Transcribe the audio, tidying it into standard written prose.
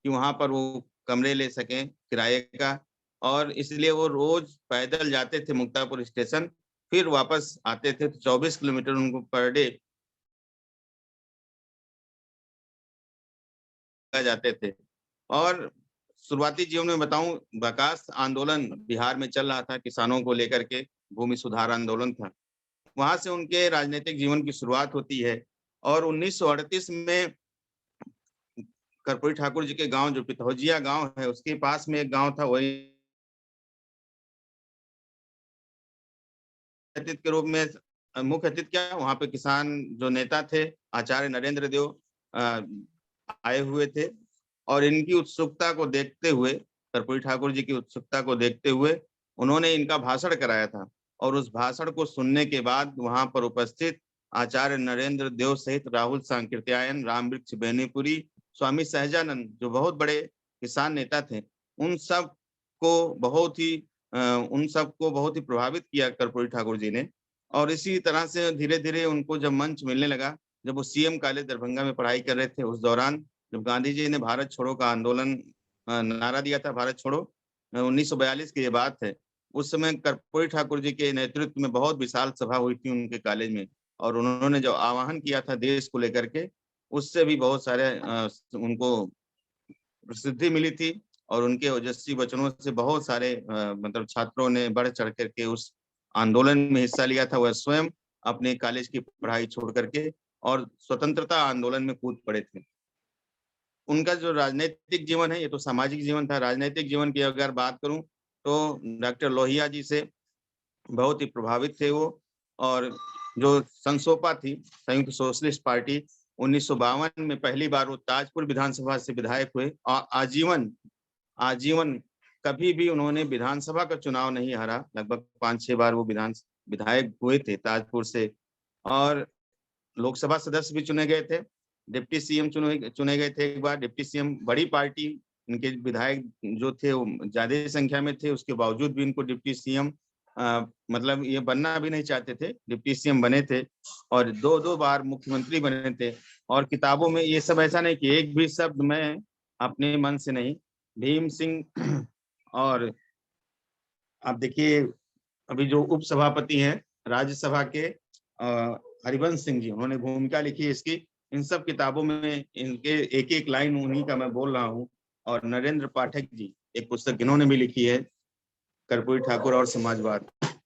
कि वहाँ पर वो कमरे ले सकें किराए का, और इसलिए वो रोज़ पैदल जाते थे मुक्तापुर स्टेशन, फिर वापस आते थे। तो 24 किलोमीटर उनको पर डे जाते थे। और शुरुआती जीवन में बताऊँ, बर्खास्त आंदोलन बिहार में चल रहा था, किसानों को लेकर के भूमि सुधार आंदोलन था। वहाँ से उनके राजनीतिक जीवन की शुरुआत होती है और 1938 में कर्पूरी ठाकुर जी के गाँव, जो पिथौजिया गाँव है, उसके पास में एक गाँव था, वही अतिथि के रूप में मुख्य अतिथि क्या, वहाँ पे किसान जो नेता थे, आचार्य नरेंद्र देव अ, आए हुए थे, और इनकी उत्सुकता को देखते हुए, कर्पूरी ठाकुर जी की उत्सुकता को देखते हुए, उन्होंने इनका भाषण कराया था। और उस भाषण को सुनने के बाद वहाँ पर उपस्थित आचार्य नरेंद्र देव सहित राहुल सांकृत्यायन, रामवृक्ष बेनीपुरी, स्वामी सहजानंद, जो बहुत बड़े किसान नेता थे, उन सब को बहुत ही उन सबको बहुत ही प्रभावित किया कर्पूरी ठाकुर जी ने। और इसी तरह से धीरे-धीरे उनको जब मंच मिलने लगा, जब वो सीएम कॉलेज दरभंगा में पढ़ाई कर रहे थे, उस दौरान जब गांधी जी ने भारत छोड़ो का आंदोलन नारा दिया था, भारत छोड़ो, 1942 की ये बात है। उस समय कर्पूरी ठाकुर जी के नेतृत्व में बहुत विशाल सभा हुई थी उनके कॉलेज में, और उन्होंने जो आह्वान किया था देश को लेकर के, उससे भी बहुत सारे उनको प्रसिद्धि मिली थी। और उनके ओजस्वी वचनों से बहुत सारे मतलब छात्रों ने बढ़ चढ़ कर के उस आंदोलन में हिस्सा लिया था। वह स्वयं अपने कॉलेज की पढ़ाई छोड़ करके और स्वतंत्रता आंदोलन में कूद पड़े थे। उनका जो राजनैतिक जीवन है, ये तो सामाजिक जीवन था। राजनैतिक जीवन की अगर बात करूँ, तो डॉक्टर लोहिया जी से बहुत ही प्रभावित थे वो। और जो संसोपा थी, संयुक्त सोशलिस्ट पार्टी, 1952 में पहली बार वो ताजपुर विधानसभा से विधायक हुए, और आजीवन आजीवन कभी भी उन्होंने विधानसभा का चुनाव नहीं हारा। लगभग 5-6 बार वो विधायक हुए थे ताजपुर से। और लोकसभा सदस्य भी चुने गए थे। डिप्टी सीएम चुने चुने गए थे एक बार। डिप्टी सीएम, बड़ी पार्टी, इनके विधायक जो थे वो ज़्यादा संख्या में थे, उसके बावजूद भी इनको डिप्टी सीएम मतलब ये बनना भी नहीं चाहते थे, डिप्टी सीएम बने थे। और 2-2 बार मुख्यमंत्री बने थे। और किताबों में ये सब ऐसा नहीं कि एक भी शब्द मैं अपने मन से नहीं, भीम सिंह और आप देखिए अभी जो उपसभापति हैं राज्यसभा के हरिवंश सिंह जी, उन्होंने भूमिका लिखी है इसकी। इन सब किताबों में इनके एक-एक लाइन उन्हीं का मैं बोल रहा हूँ। और नरेंद्र पाठक जी, एक पुस्तक इन्होंने भी लिखी है, कर्पूरी ठाकुर और समाजवाद।